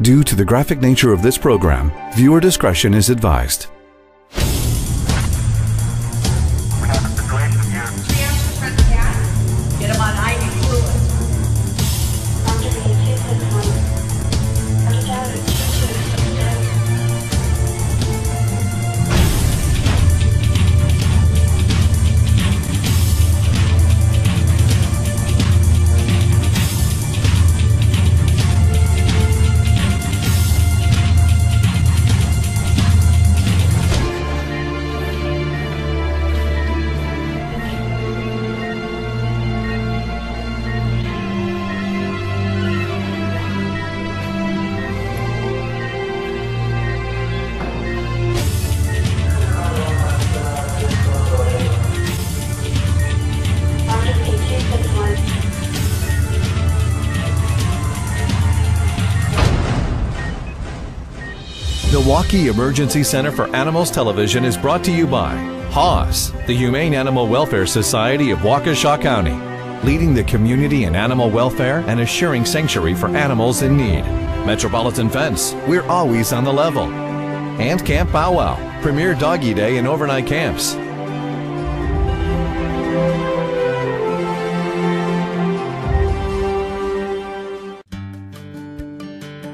Due to the graphic nature of this program, viewer discretion is advised. Get him on IV fluid. Milwaukee Emergency Center for Animals Television is brought to you by HAWS, the Humane Animal Welfare Society of Waukesha County, leading the community in animal welfare and assuring sanctuary for animals in need. Metropolitan Fence, we're always on the level. And Camp Bow Wow, premier doggy day and overnight camps.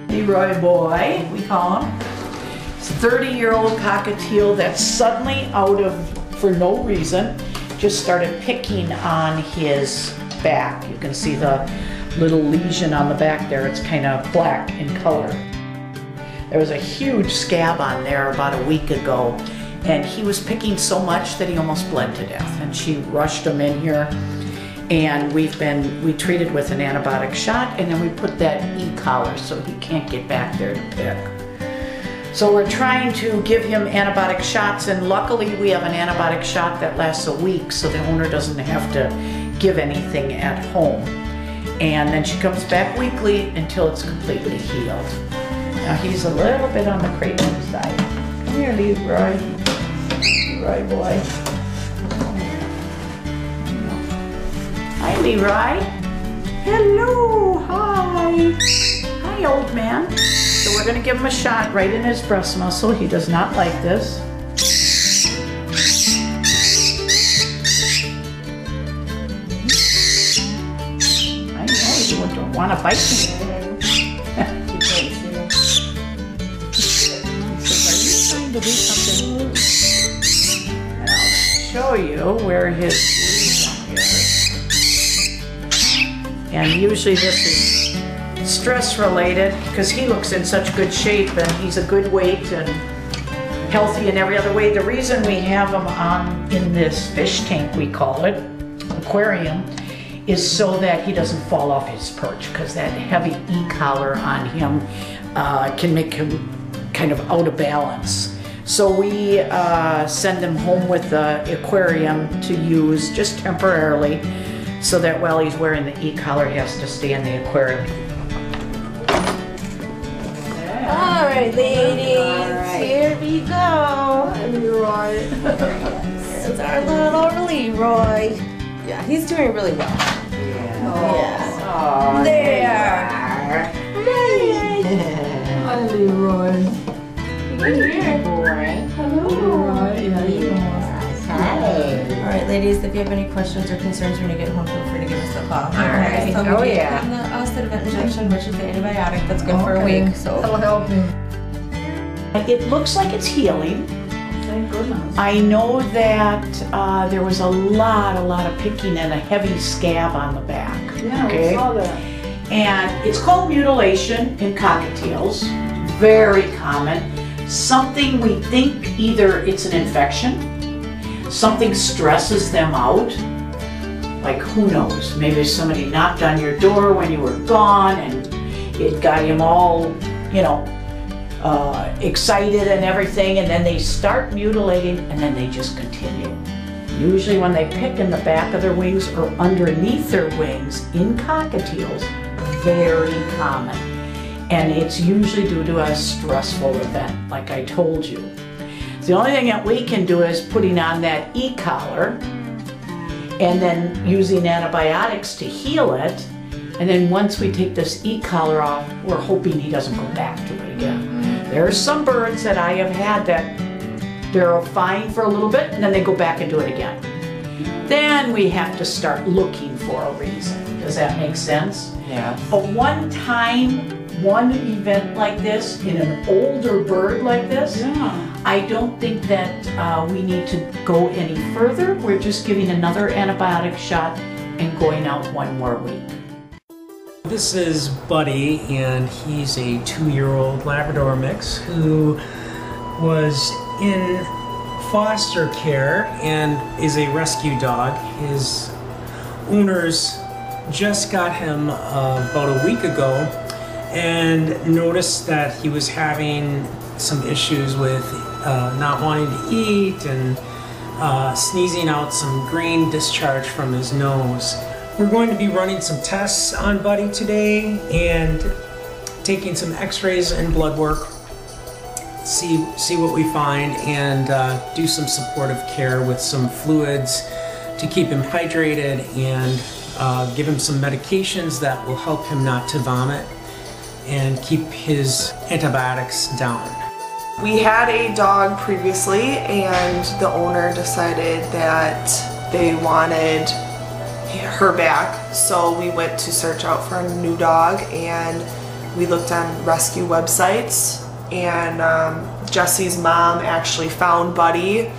Leroy boy, we call him. He's a 30-year-old cockatiel that's suddenly for no reason, just started picking on his back. You can see the little lesion on the back there. It's kind of black in color. There was a huge scab on there about a week ago, and he was picking so much that he almost bled to death. And she rushed him in here, and we treated with an antibiotic shot, and then we put that e-collar so he can't get back there to pick. So we're trying to give him antibiotic shots, and luckily we have an antibiotic shot that lasts a week, so the owner doesn't have to give anything at home. And then she comes back weekly until it's completely healed. Now he's a little bit on the crazy side. Come here, Leroy. Leroy boy. Hi, Leroy. Hello. Hi. Hi, old man. So we're going to give him a shot right in his breast muscle. He does not like this. I know you wouldn't want to bite me. Are you trying to do something? And I'll show you where his lesion is. And usually this is stress related because he looks in such good shape and he's a good weight and healthy in every other way. The reason we have him in this fish tank, we call it, aquarium, is so that he doesn't fall off his perch, because that heavy e-collar on him can make him kind of out of balance. So we send him home with the aquarium to use just temporarily, so that while he's wearing the e-collar he has to stay in the aquarium. All right, ladies, here we go. Leroy. It's our little Leroy. Yeah, he's doing really well. Yeah. Oh, There. Hi, Leroy. Good here. Boy. Hello. Leroy. Yeah, you Hi. All right, ladies, if you have any questions or concerns when you get home, feel free to give us a call. All right. So Oh, we yeah. give the Sedivent injection, which is the antibiotic that's good for a week. So That'll help him. It looks like it's healing. Thank goodness. I know that there was a lot of picking and a heavy scab on the back. Yeah, okay? I saw that. And it's called mutilation in cockatiels. Very common. Something we think either it's an infection, something stresses them out. Like, who knows? Maybe somebody knocked on your door when you were gone and it got him all, you know, excited and everything, and then they start mutilating and then they just continue. Usually when they pick in the back of their wings or underneath their wings in cockatiels, very common. And it's usually due to a stressful event, like I told you. The only thing that we can do is putting on that e-collar and then using antibiotics to heal it. And then once we take this e-collar off, we're hoping he doesn't go back to it again. There are some birds that I have had that they're fine for a little bit and then they go back and do it again. Then we have to start looking for a reason. Does that make sense? Yeah. But one time, one event like this in an older bird like this, I don't think that we need to go any further. We're just giving another antibiotic shot and going out 1 more week. This is Buddy, and he's a 2-year-old Labrador mix who was in foster care and is a rescue dog. His owners just got him about a week ago and noticed that he was having some issues with not wanting to eat and sneezing out some green discharge from his nose. We're going to be running some tests on Buddy today and taking some x-rays and blood work, see what we find, and do some supportive care with some fluids to keep him hydrated and give him some medications that will help him not to vomit and keep his antibiotics down. We had a dog previously and the owner decided that they wanted her back, so we went to search out for a new dog and we looked on rescue websites, and Jesse's mom actually found Buddy,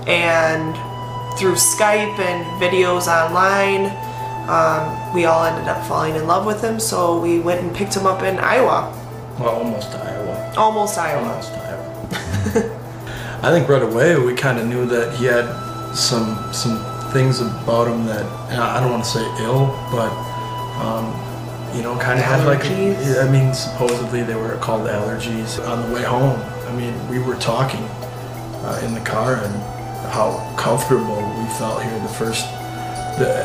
and through Skype and videos online we all ended up falling in love with him, so we went and picked him up in Iowa. Well, almost Iowa. Almost Iowa. Almost Iowa. I think right away we kind of knew that he had some things about him that, I don't want to say ill, but you know, kind of had like, I mean, supposedly they were called allergies. On the way home, I mean, we were talking in the car and how comfortable we felt here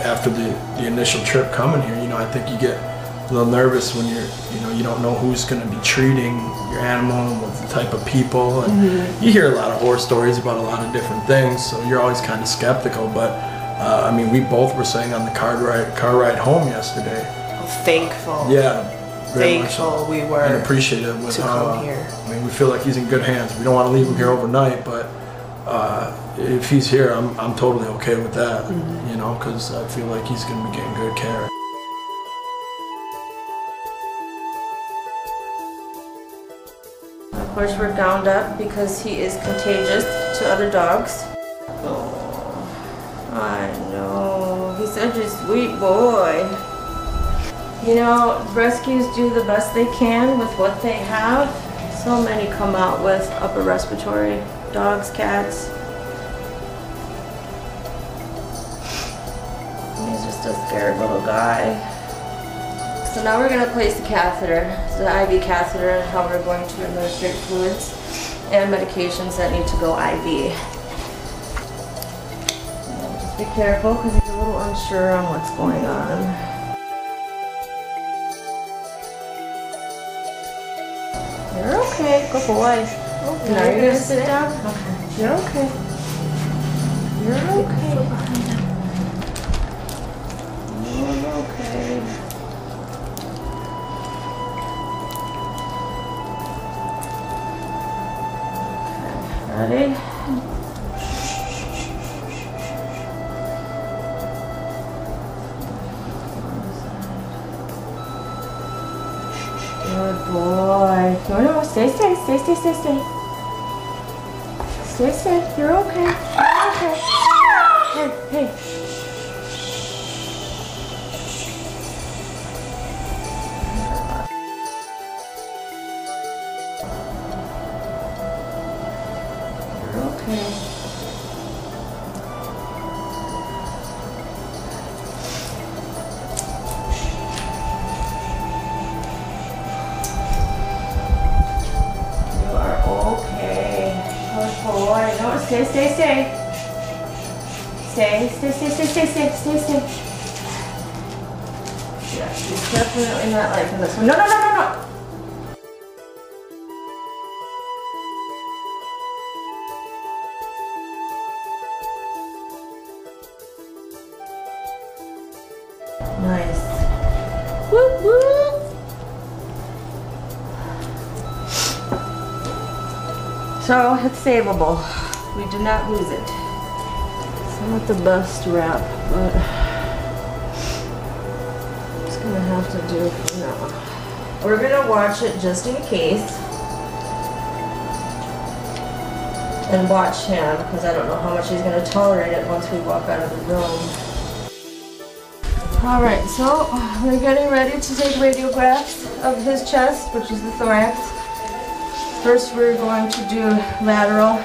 after the initial trip coming here. You know, I think you get a little nervous when you don't know who's going to be treating your animal and what type of people, and you hear a lot of horror stories about a lot of different things, so you're always kind of skeptical. But I mean, we both were saying on the car ride home yesterday. Thankful. Yeah. Thankful we were. And appreciative with to come here. I mean, we feel like he's in good hands. We don't want to leave him here overnight, but if he's here, I'm totally okay with that. You know, because I feel like he's going to be getting good care. Of course, we're gowned up because he is contagious to other dogs. Oh, I know. He's such a sweet boy. You know, rescues do the best they can with what they have. So many come out with upper respiratory, dogs, cats. He's just a scared little guy. So now we're going to place the catheter, it's the IV catheter, and how we're going to administer fluids and medications that need to go IV. And just be careful because he's a little unsure on what's going on. You're okay, good boy. Okay. Now you're going to sit down? Okay. You're okay. You're okay. You're okay. Ready? Good boy. No, stay. Stay. You're okay. You're okay. Hey. Stay. Yeah, she's definitely not liking this one. No. Nice. Woo! So it's savable. We did not lose it. It's not the best wrap, but it's gonna have to do for now. We're gonna watch it just in case. And watch him, because I don't know how much he's gonna tolerate it once we walk out of the room. Alright, so we're getting ready to take radiographs of his chest, which is the thorax. First we're going to do lateral,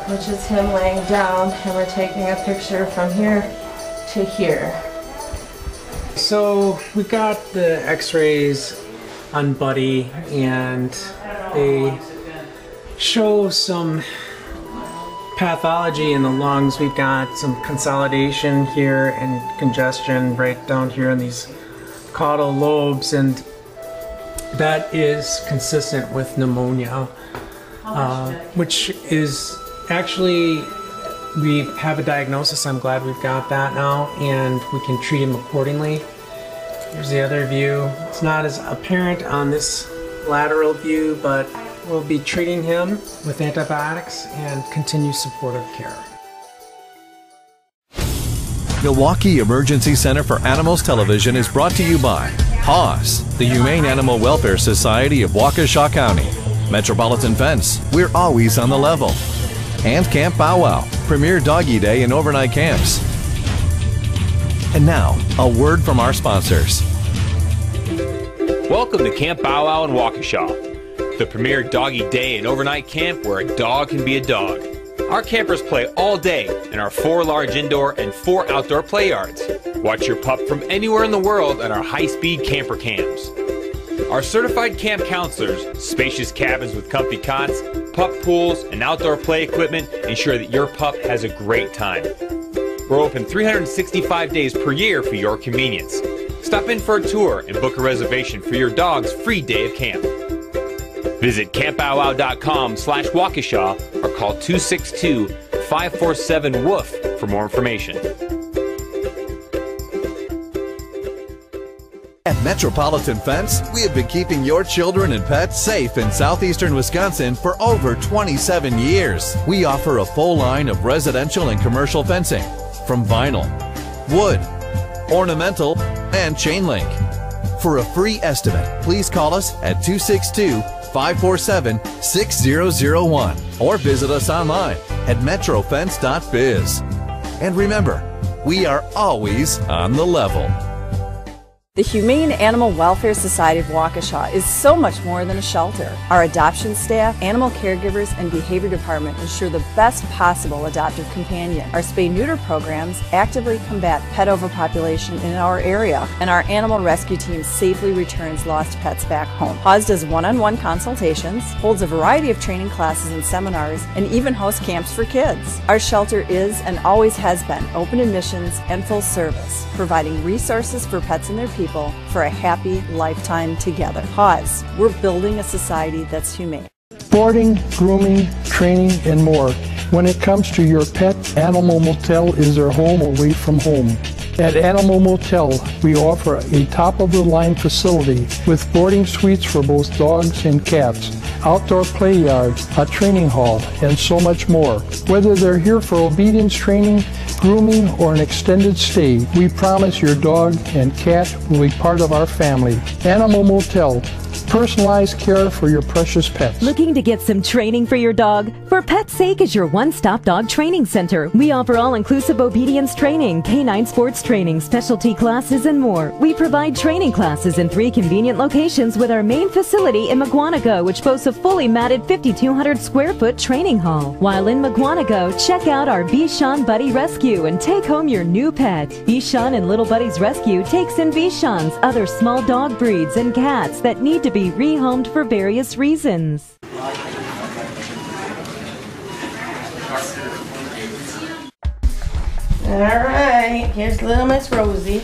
which is him laying down, and we're taking a picture from here to here. So we got the x-rays on Buddy, and they show some pathology in the lungs. We've got some consolidation here and congestion right down here in these caudal lobes, and that is consistent with pneumonia, which is actually, we have a diagnosis. I'm glad we've got that now, and we can treat him accordingly. Here's the other view. It's not as apparent on this lateral view, but we'll be treating him with antibiotics and continue supportive care. Milwaukee Emergency Center for Animals Television is brought to you by HAWS, the Humane Animal Welfare Society of Waukesha County, Metropolitan Fence, we're always on the level, and Camp Bow Wow, premier doggy day and overnight camps. And now, a word from our sponsors. Welcome to Camp Bow Wow in Waukesha, the premier doggy day and overnight camp where a dog can be a dog. Our campers play all day in our 4 large indoor and 4 outdoor play yards. Watch your pup from anywhere in the world at our high-speed camper cams. Our certified camp counselors, spacious cabins with comfy cots, pup pools, and outdoor play equipment ensure that your pup has a great time. We're open 365 days per year for your convenience. Stop in for a tour and book a reservation for your dog's free day of camp. Visit campbowwow.com/Waukesha or call 262-547-WOOF for more information. At Metropolitan Fence, we have been keeping your children and pets safe in southeastern Wisconsin for over 27 years. We offer a full line of residential and commercial fencing, from vinyl, wood, ornamental, and chain link. For a free estimate, please call us at 262-547-6001 or visit us online at metrofence.biz. And remember, we are always on the level. The Humane Animal Welfare Society of Waukesha is so much more than a shelter. Our adoption staff, animal caregivers, and behavior department ensure the best possible adoptive companion. Our spay-neuter programs actively combat pet overpopulation in our area, and our animal rescue team safely returns lost pets back home. HAWS does one-on-one consultations, holds a variety of training classes and seminars, and even hosts camps for kids. Our shelter is and always has been open admissions and full service, providing resources for pets and their people for a happy lifetime together. HAWS, we're building a society that's humane. Boarding, grooming, training, and more. When it comes to your pet, Animal Motel is their home away from home. At Animal Motel, we offer a top-of-the-line facility with boarding suites for both dogs and cats, outdoor play yards, a training hall, and so much more. Whether they're here for obedience training, grooming, or an extended stay, we promise your dog and cat will be part of our family. Animal Motel, personalized care for your precious pets. Looking to get some training for your dog? For Pet's Sake is your one-stop dog training center. We offer all-inclusive obedience training, canine sports training, specialty classes, and more. We provide training classes in 3 convenient locations with our main facility in Mugwanago, which boasts a fully matted 5,200 square foot training hall. While in Mugwanago, check out our Bichon Buddy Rescue and take home your new pet. Bichon and Little Buddies Rescue takes in Bichons, other small dog breeds, and cats that need to be rehomed for various reasons. Alright, here's little Miss Rosie.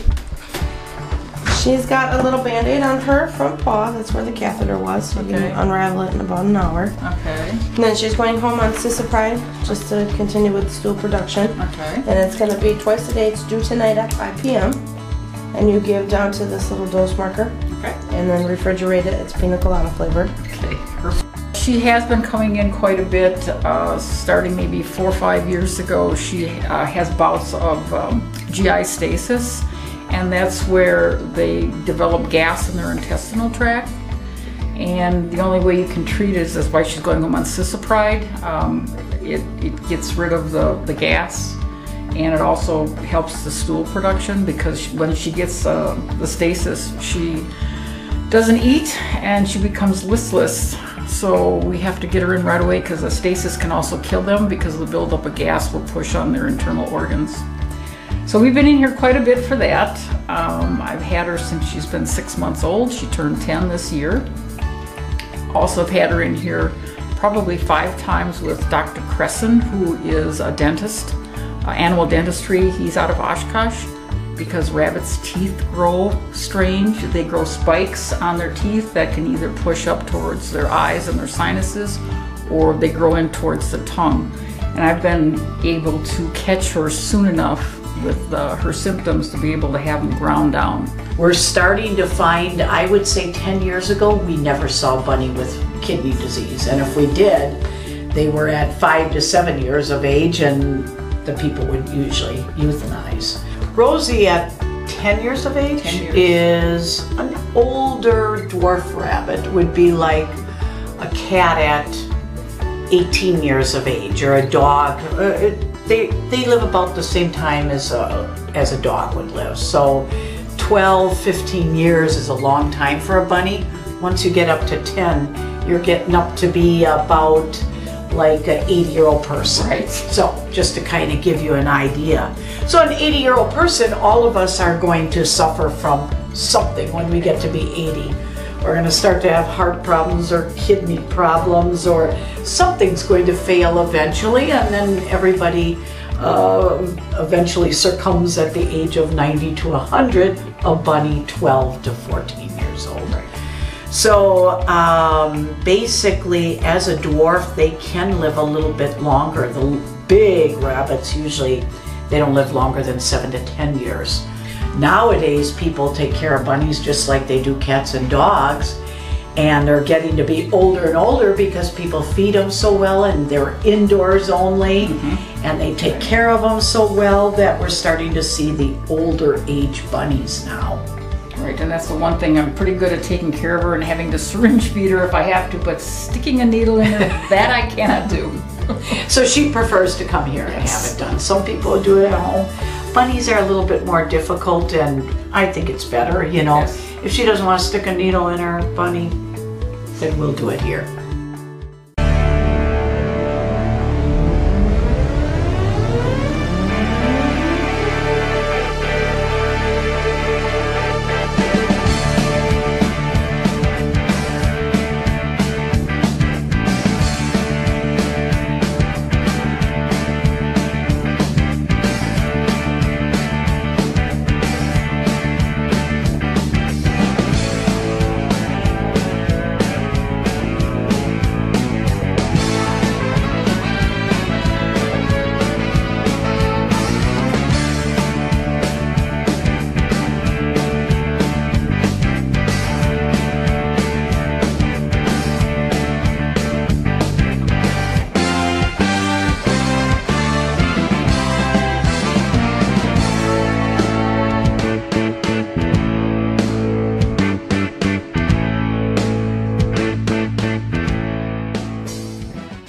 She's got a little band-aid on her front paw. That's where the catheter was. So you can unravel it in about an hour. Okay. And then she's going home on Cisapride just to continue with stool production. Okay. And it's going to be twice a day. It's due tonight at 5 p.m. And you give down to this little dose marker. Okay. And then refrigerate it. It's pina colada flavored. Okay. She has been coming in quite a bit, starting maybe 4 or 5 years ago. She has bouts of GI stasis, and that's where they develop gas in their intestinal tract. And the only way you can treat it is why she's going home on cisapride. It gets rid of the gas, and it also helps the stool production, because when she gets the stasis, she doesn't eat and she becomes listless. So we have to get her in right away, because the stasis can also kill them, because the buildup of gas will push on their internal organs. So we've been in here quite a bit for that. I've had her since she's been 6 months old. She turned 10 this year. Also have had her in here probably 5 times with Dr. Cresson, who is a dentist, animal dentistry. He's out of Oshkosh, because rabbits' teeth grow strange. They grow spikes on their teeth that can either push up towards their eyes and their sinuses, or they grow in towards the tongue. And I've been able to catch her soon enough with her symptoms to be able to have them ground down. We're starting to find, I would say 10 years ago, we never saw Bunny with kidney disease. And if we did, they were at 5 to 7 years of age, and the people would usually euthanize. Rosie at 10 years of age is an older dwarf rabbit, would be like a cat at 18 years of age, or a dog. They live about the same time as a dog would live. So 12, 15 years is a long time for a bunny. Once you get up to 10, you're getting up to be about like an 80-year-old person. Right. So just to kind of give you an idea. So an 80-year-old person, all of us are going to suffer from something when we get to be 80. We're going to start to have heart problems or kidney problems, or something's going to fail eventually, and then everybody eventually succumbs at the age of 90 to 100, a bunny 12 to 14 years old. Right. So basically, as a dwarf, they can live a little bit longer. The big rabbits, usually, they don't live longer than 7 to 10 years. Nowadays, people take care of bunnies just like they do cats and dogs, and they're getting to be older and older because people feed them so well, and they're indoors only, and they take care of them so well that we're starting to see the older age bunnies now. Right, and that's the one thing, I'm pretty good at taking care of her and having to syringe feed her if I have to, but sticking a needle in her, that I cannot do. So she prefers to come here and have it done. Some people do it at home. Bunnies are a little bit more difficult, and I think it's better, you know. Yes. If she doesn't want to stick a needle in her bunny, then we'll do it here.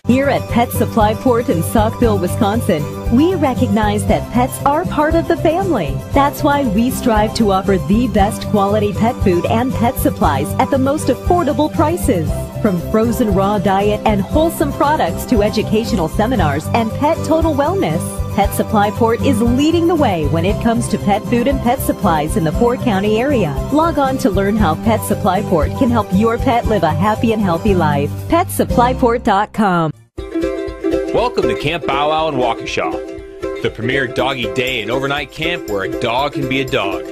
Here at Pet Supply Port in Saukville, Wisconsin, we recognize that pets are part of the family. That's why we strive to offer the best quality pet food and pet supplies at the most affordable prices. From frozen raw diet and wholesome products to educational seminars and pet total wellness, Pet Supply Port is leading the way when it comes to pet food and pet supplies in the Fort County area. Log on to learn how Pet Supply Port can help your pet live a happy and healthy life. PetSupplyPort.com. Welcome to Camp Bow Wow in Waukesha, the premier doggy day and overnight camp where a dog can be a dog.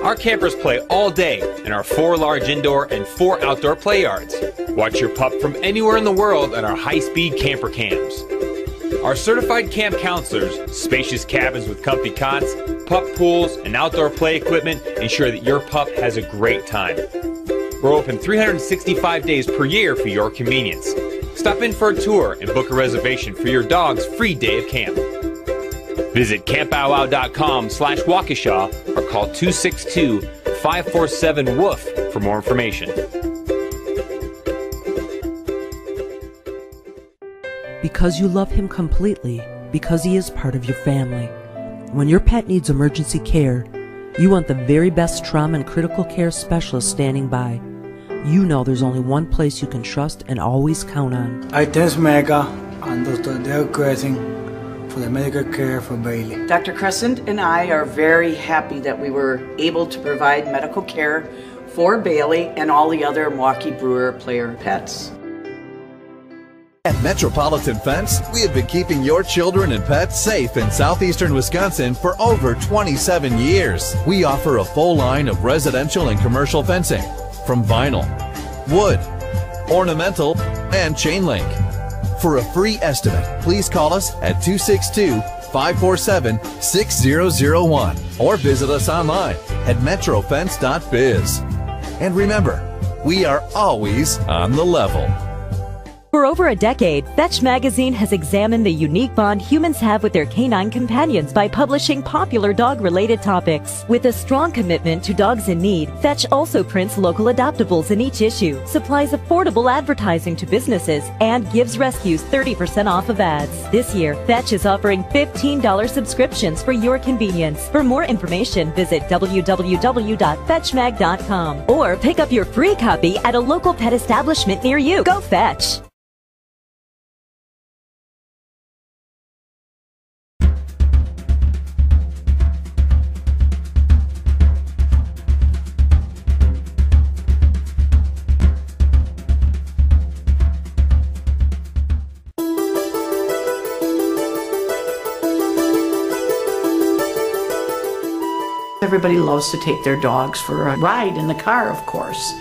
Our campers play all day in our 4 large indoor and 4 outdoor play yards. Watch your pup from anywhere in the world on our high-speed camper cams. Our certified camp counselors, spacious cabins with comfy cots, pup pools, and outdoor play equipment ensure that your pup has a great time. We're open 365 days per year for your convenience. Stop in for a tour and book a reservation for your dog's free day of camp. Visit campbowwow.com/Waukesha or call 262-547-WOOF for more information. Because you love him completely, because he is part of your family. When your pet needs emergency care, you want the very best trauma and critical care specialist standing by. You know there's only one place you can trust and always count on. I thank MECA and Dr. DACVECC for the medical care for Bailey. Dr. Crescent and I are very happy that we were able to provide medical care for Bailey and all the other Milwaukee Brewer player pets. At Metropolitan Fence, we have been keeping your children and pets safe in southeastern Wisconsin for over 27 years. We offer a full line of residential and commercial fencing, from vinyl, wood, ornamental, and chain link. For a free estimate, please call us at 262-547-6001 or visit us online at metrofence.biz. And remember, we are always on the level. For over a decade, Fetch magazine has examined the unique bond humans have with their canine companions by publishing popular dog-related topics. With a strong commitment to dogs in need, Fetch also prints local adoptables in each issue, supplies affordable advertising to businesses, and gives rescues 30% off of ads. This year, Fetch is offering $15 subscriptions for your convenience. For more information, visit www.fetchmag.com or pick up your free copy at a local pet establishment near you. Go Fetch! Everybody loves to take their dogs for a ride in the car, of course.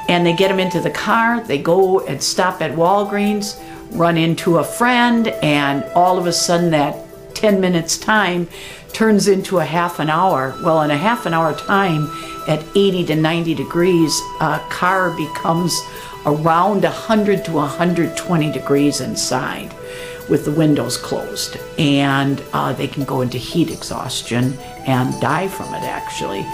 And they get them into the car, they go and stop at Walgreens, run into a friend, and all of a sudden that 10 minutes time turns into a half an hour. Well, in a half an hour time, at 80 to 90 degrees, a car becomes around 100 to 120 degrees inside, with the windows closed, and they can go into heat exhaustion and die from it, actually.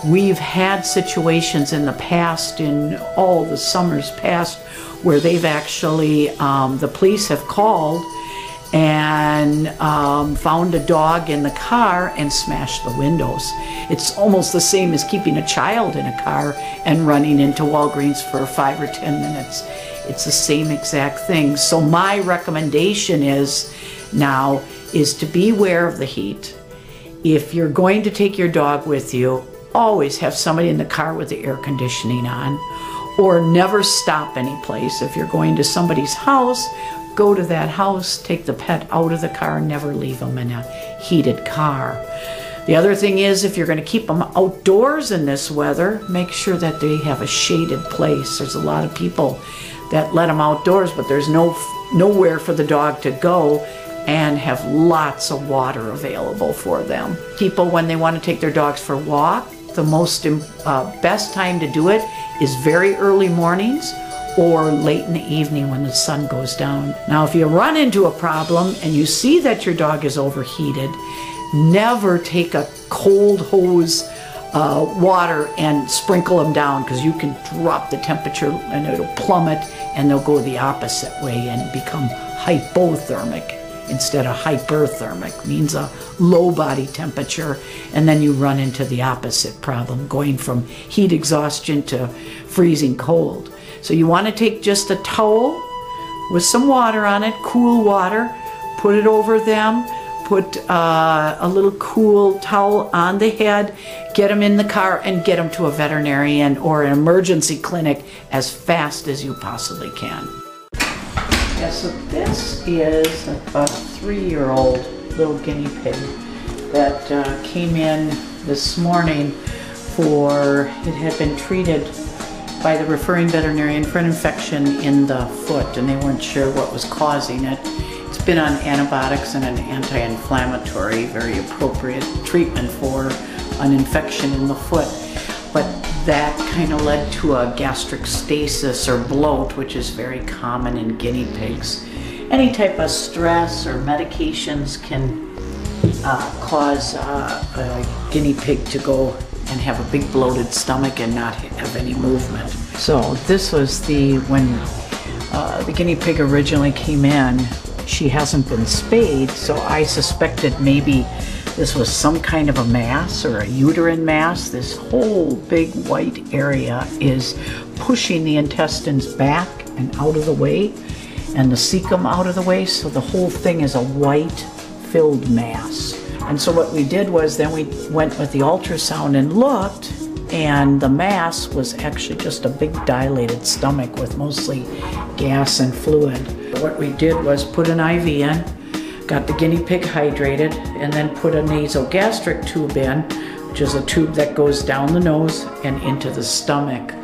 We've had situations in the past, in all the summers past, where they've actually, the police have called and found a dog in the car and smashed the windows. It's almost the same as keeping a child in a car and running into Walgreens for 5 or 10 minutes. It's the same exact thing. So my recommendation is now is to be aware of the heat. If you're going to take your dog with you, always have somebody in the car with the air conditioning on, or never stop any place. If you're going to somebody's house, go to that house, take the pet out of the car, never leave them in a heated car. The other thing is, if you're going to keep them outdoors in this weather, make sure that they have a shaded place. There's a lot of people that let them outdoors, but there's nowhere for the dog to go, and have lots of water available for them. People, when they want to take their dogs for a walk, the most best time to do it is very early mornings or late in the evening when the sun goes down. Now, if you run into a problem and you see that your dog is overheated, never take a cold hose water and sprinkle them down, because you can drop the temperature and it'll plummet, and they'll go the opposite way and become hypothermic instead of hyperthermic. Means a low body temperature, and then you run into the opposite problem, going from heat exhaustion to freezing cold. So you want to take just a towel with some water on it, cool water, put it over them, put a little cool towel on the head, get them in the car, and get them to a veterinarian or an emergency clinic as fast as you possibly can. Yeah, so this is a 3-year-old little guinea pig that came in this morning for, it had been treated by the referring veterinarian for an infection in the foot, and they weren't sure what was causing it. It's been on antibiotics and an anti-inflammatory, very appropriate treatment for an infection in the foot. But that kind of led to a gastric stasis or bloat, which is very common in guinea pigs. Any type of stress or medications can cause a guinea pig to go and have a big bloated stomach and not have any movement. So this was when the guinea pig originally came in. She hasn't been spayed, so I suspected maybe this was some kind of a mass or a uterine mass. This whole big white area is pushing the intestines back and out of the way, and the cecum out of the way, so the whole thing is a white filled mass. And so what we did was then we went with the ultrasound and looked, and the mass was actually just a big dilated stomach with mostly gas and fluid. What we did was put an IV in, got the guinea pig hydrated, and then put a nasogastric tube in, which is a tube that goes down the nose and into the stomach.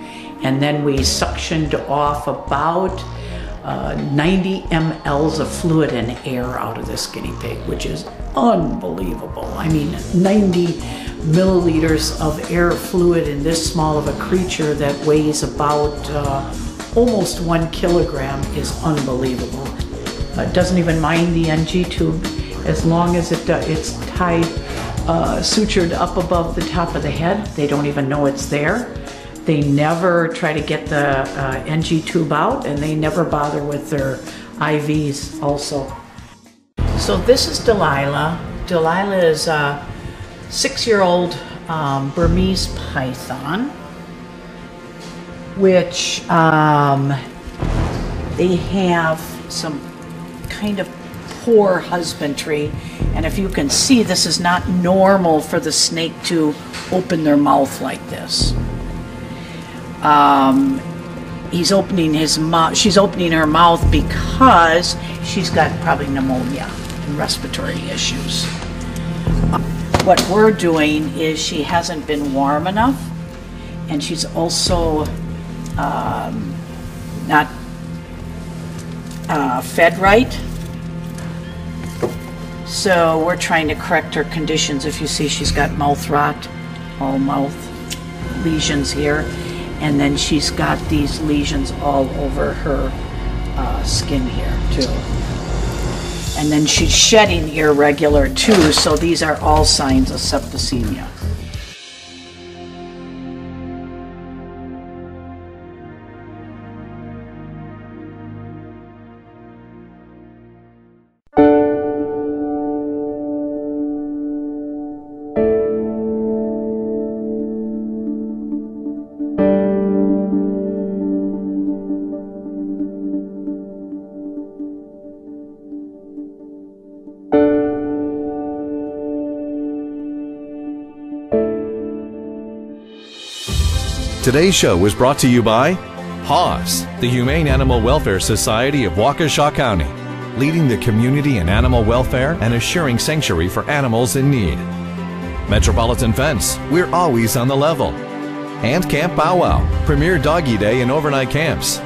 And then we suctioned off about 90 mLs of fluid and air out of this guinea pig, which is unbelievable. I mean, 90 milliliters of air fluid in this small of a creature that weighs about almost 1 kilogram is unbelievable. It doesn't even mind the NG tube as long as it's tied, sutured up above the top of the head. They don't even know it's there. They never try to get the NG tube out, and they never bother with their IVs also. So this is Delilah. Delilah is a 6-year-old Burmese python, which they have some kind of poor husbandry, and if you can see, this is not normal for the snake to open their mouth like this. He's opening his mouth. She's opening her mouth because she's got probably pneumonia and respiratory issues. What we're doing is she hasn't been warm enough, and she's also not fed right. So we're trying to correct her conditions. If you see, she's got mouth rot, all mouth lesions here. And then she's got these lesions all over her skin here too. And then she's shedding irregular too, so these are all signs of septicemia. Today's show was brought to you by HAWS, the Humane Animal Welfare Society of Waukesha County, leading the community in animal welfare and assuring sanctuary for animals in need. Metropolitan Fence, we're always on the level. And Camp Bow Wow, premier doggy day and overnight camps.